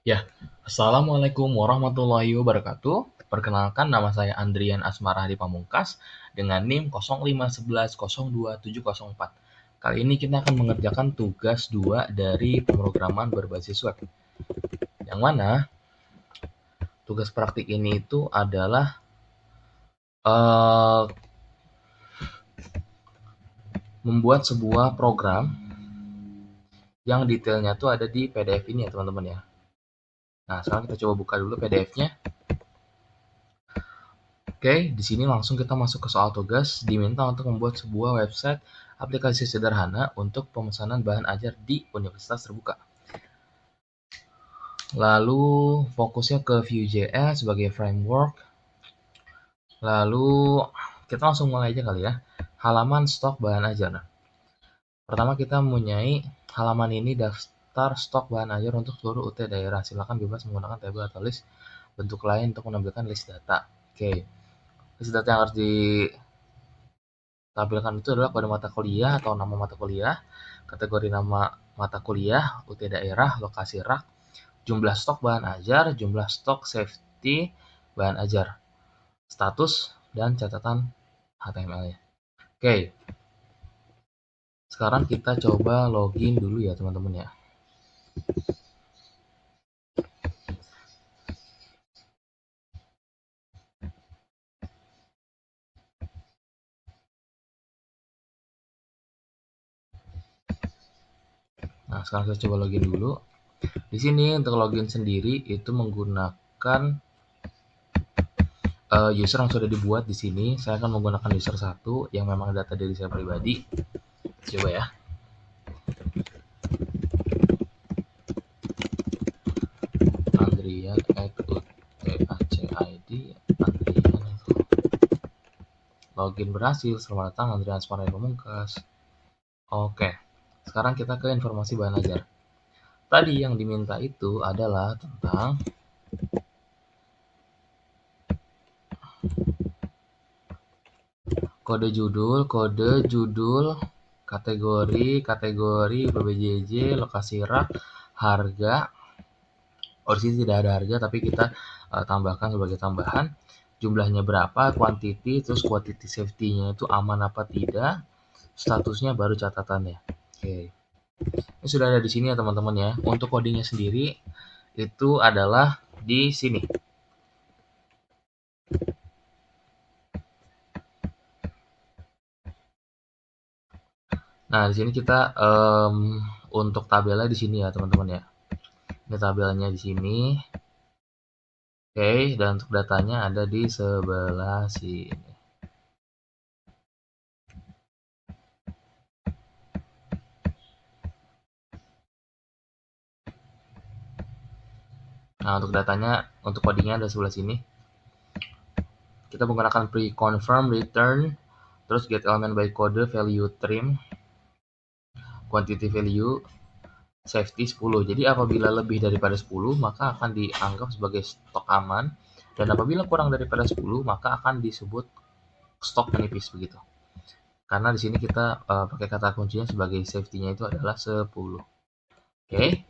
Ya, Assalamualaikum warahmatullahi wabarakatuh. Perkenalkan, nama saya Andrian Asmarahdi Pamungkas dengan NIM 0511022704. Kali ini kita akan mengerjakan tugas 2 dari pemrograman berbasis web. Yang mana tugas praktik ini itu adalah eh, membuat sebuah program yang detailnya tuh ada di PDF ini ya teman-teman ya. Nah, sekarang kita coba buka dulu PDF-nya. Oke, di sini langsung kita masuk ke soal tugas. Diminta untuk membuat sebuah website aplikasi sederhana untuk pemesanan bahan ajar di universitas terbuka. Lalu fokusnya ke Vue.js sebagai framework. Lalu kita langsung mulai aja kali ya. Halaman stok bahan ajar. Nah, pertama kita mempunyai halaman ini daftar stok bahan ajar untuk seluruh UT daerah. Silakan bebas menggunakan tabel atau list bentuk lain untuk menampilkan list data. Oke, list data yang harus ditampilkan itu adalah kode mata kuliah atau nama mata kuliah, kategori nama mata kuliah, UT daerah, lokasi rak, jumlah stok bahan ajar, jumlah stok safety bahan ajar, status, dan catatan HTML-nya. Oke, sekarang kita coba login dulu ya teman-teman ya. Nah, sekarang kita coba login dulu. Di sini untuk login sendiri itu menggunakan user yang sudah dibuat di sini. Saya akan menggunakan user 1 yang memang data diri saya pribadi. Coba ya. Andrian @utacid Andrian. Login berhasil. Selamat datang Andrian Asmara Pamungkas. Oke. Sekarang kita ke informasi bahan ajar. Tadi yang diminta itu adalah tentang kode judul, kategori, PBJJ, lokasi rak, harga. Oh, di sini tidak ada harga, tapi kita tambahkan sebagai tambahan. Jumlahnya berapa, quantity, terus quantity safety-nya itu aman apa tidak, statusnya baru catatannya. Oke. Ini sudah ada di sini ya teman-teman ya. Untuk codingnya sendiri itu adalah di sini. Nah, di sini kita untuk tabelnya di sini ya teman-teman ya. Ini tabelnya di sini. Oke, dan untuk datanya ada di sebelah sini. Nah, untuk datanya, untuk codingnya ada sebelah sini. Kita menggunakan pre-confirm, return, terus get element by code, value trim, quantity value, safety 10. Jadi apabila lebih daripada 10, maka akan dianggap sebagai stok aman. Dan apabila kurang daripada 10, maka akan disebut stok menipis begitu. Karena di sini kita pakai kata kuncinya sebagai safety-nya itu adalah 10. Oke.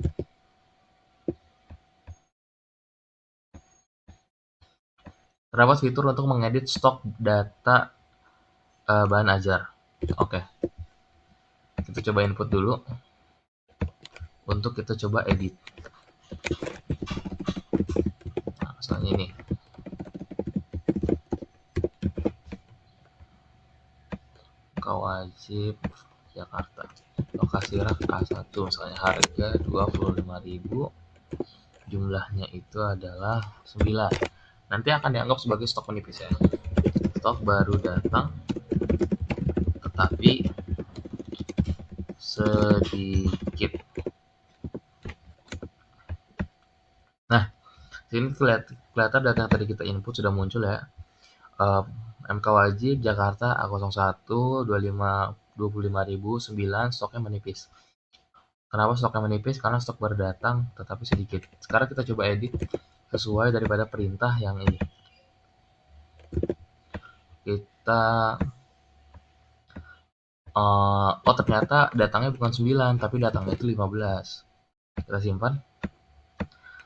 Terdapat fitur untuk mengedit stok data bahan ajar. Oke. Kita coba input dulu. Untuk kita coba edit. Nah, misalnya ini. Wajib Jakarta. Lokasi rak A1 misalnya harga 25.000, jumlahnya itu adalah 9. Nanti akan dianggap sebagai stok menipis ya. Stok baru datang tetapi sedikit. Nah, sini kelihatan data yang tadi kita input sudah muncul ya. MK wajib Jakarta A01 25.009, stoknya menipis. Kenapa stoknya menipis? Karena stok baru datang tetapi sedikit. Sekarang kita coba edit sesuai daripada perintah yang ini. Kita oh ternyata datangnya bukan 9 tapi datangnya itu 15. Kita simpan.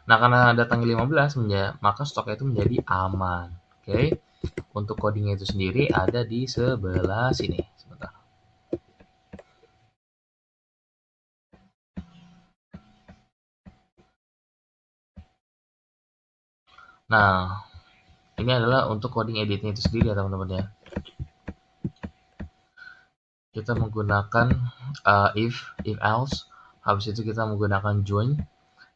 Nah, karena datangnya 15, maka stoknya itu menjadi aman. Oke. Untuk codingnya itu sendiri ada di sebelah sini. Sebentar. Nah, ini adalah untuk coding editnya itu sendiri ya teman-teman ya. Kita menggunakan if else, habis itu kita menggunakan join,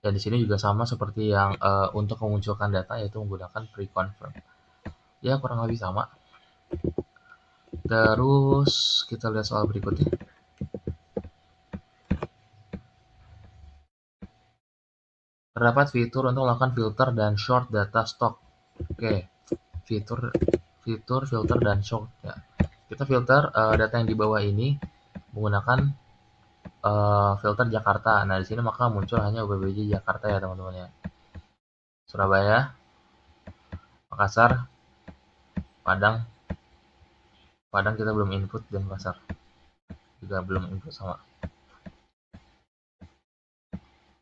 dan di sini juga sama seperti yang untuk memunculkan data, yaitu menggunakan pre-confirm. Ya kurang lebih sama. Terus kita lihat soal berikutnya. Terdapat fitur untuk melakukan filter dan short data stock. Oke, fitur filter dan short ya. Kita filter data yang di bawah ini menggunakan filter Jakarta. Nah, di sini maka muncul hanya UPBJ Jakarta ya teman-teman ya. Surabaya, Makassar, Padang. Padang kita belum input, dan Makassar juga belum input sama.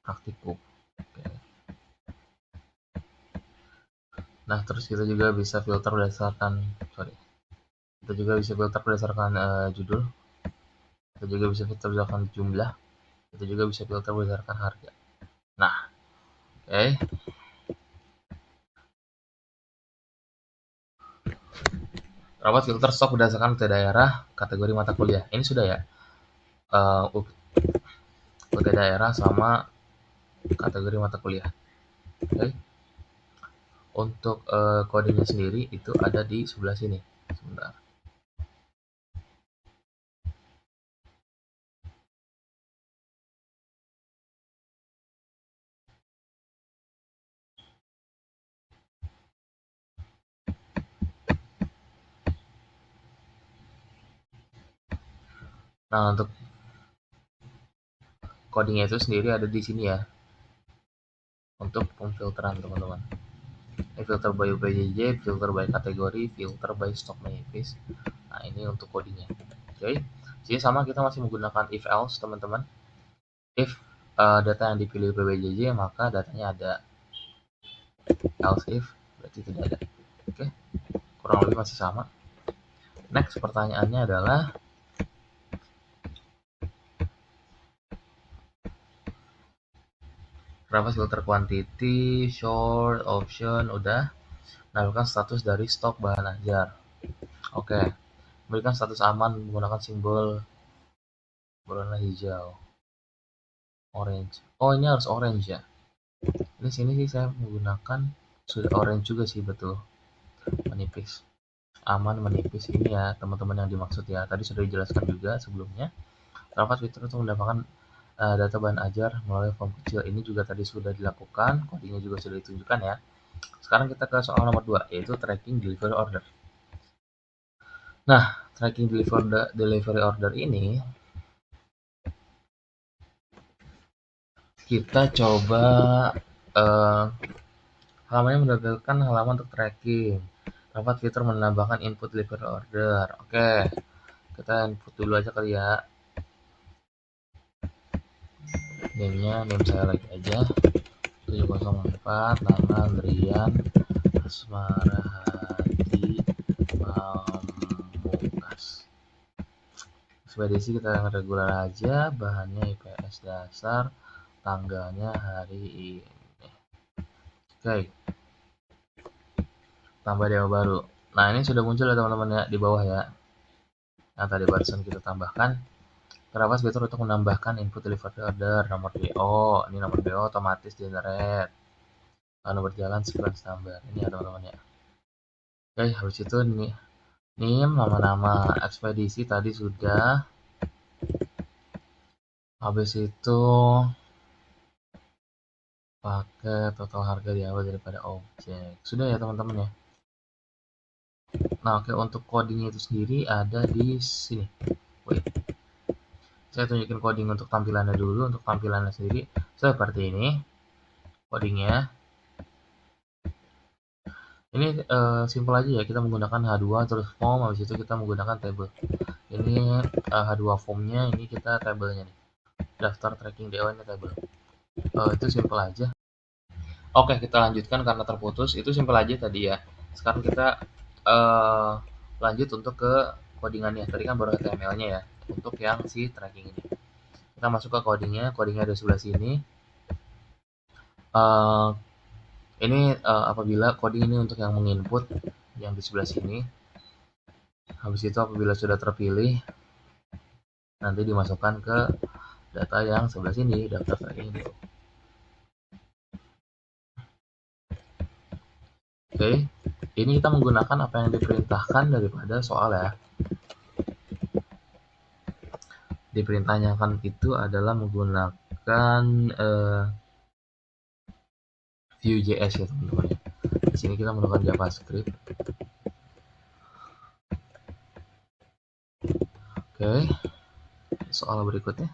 Praktikum. Oke. Nah, terus kita juga bisa filter berdasarkan kita juga bisa filter berdasarkan judul. Kita juga bisa filter berdasarkan jumlah. Kita juga bisa filter berdasarkan harga. Nah, oke. Rapat filter stok berdasarkan UT daerah, kategori mata kuliah. Ini sudah ya. UT daerah sama kategori mata kuliah. Oke. Untuk kodenya sendiri itu ada di sebelah sini. Sebentar. Nah, untuk codingnya itu sendiri ada di sini ya. Untuk pemfilteran teman-teman. Ini filter by UPJJ, filter by kategori, filter by stock manifest. Nah, ini untuk codingnya. Oke. Jadi sama, kita masih menggunakan if else teman-teman. If data yang dipilih UPJJ maka datanya ada. Else if berarti tidak ada. Oke. Kurang lebih masih sama. Next, pertanyaannya adalah berapa filter quantity, short, option, udah. Nampilkan status dari stok bahan ajar. Oke. Berikan status aman menggunakan simbol berwarna hijau. Orange. Oh, ini harus orange ya. Di sini sih saya menggunakan sudah orange juga sih, betul. Menipis. Aman menipis ini ya teman-teman yang dimaksud ya. Tadi sudah dijelaskan juga sebelumnya. Terdapat fitur untuk mendapatkan data bahan ajar melalui form kecil. Ini juga tadi sudah dilakukan, codingnya juga sudah ditunjukkan ya. Sekarang kita ke soal nomor 2, yaitu tracking delivery order. Nah, tracking delivery order ini kita coba halamannya menampilkan halaman untuk tracking. Dapat fitur menambahkan input delivery order. Oke, kita input dulu aja kali ya. Name saya lagi aja. 704, nama Andrian, Asmara Hadi Pamungkas. Ekspedisi kita yang regular aja, bahannya IPS dasar, tanggalnya hari ini. Oke. Tambah demo baru. Nah, ini sudah muncul ya teman-teman ya di bawah ya. Nah, tadi barusan kita tambahkan. Terdapat fitur untuk menambahkan input delivery order, nomor PO. Ini nomor PO otomatis generate. Lalu berjalan sequence number. Ini ya teman-teman ya. Oke, habis itu ini name, nama-nama ekspedisi tadi sudah. Habis itu pakai total harga diambil daripada objek. Sudah ya teman-teman ya. Nah, oke, untuk codingnya itu sendiri ada di sini. Wait. Saya tunjukin coding untuk tampilannya dulu. Untuk tampilannya sendiri seperti ini codingnya. Ini simple aja ya, kita menggunakan H2 terus form, habis itu kita menggunakan table. Ini H2 formnya, ini kita tabelnya nih, daftar tracking DO, ini table. Itu simple aja. Oke, kita lanjutkan karena terputus. Itu simpel aja tadi ya. Sekarang kita eh, lanjut untuk ke codingannya. Tadi kan baru HTML-nya ya. Untuk yang si tracking ini. Kita masuk ke codingnya. Codingnya ada sebelah sini. Eh, ini apabila coding ini untuk yang menginput yang di sebelah sini. Habis itu apabila sudah terpilih, nanti dimasukkan ke data yang sebelah sini, daftar tracking ini. Oke, ini kita menggunakan apa yang diperintahkan daripada soal ya. Diperintahnya kan itu adalah menggunakan Vue.js ya teman-teman. Di sini kita menggunakan JavaScript. Oke, soal berikutnya.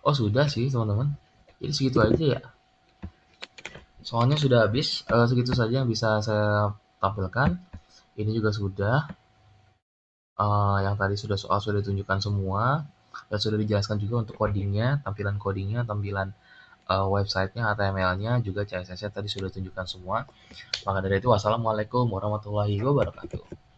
Oh sudah sih teman-teman. Jadi segitu aja ya. Soalnya sudah habis. Segitu saja yang bisa saya tampilkan. Ini juga sudah. Yang tadi soal sudah ditunjukkan semua dan sudah dijelaskan juga untuk codingnya, tampilan websitenya, HTML-nya, juga CSS-nya tadi sudah ditunjukkan semua. Maka dari itu, wassalamualaikum warahmatullahi wabarakatuh.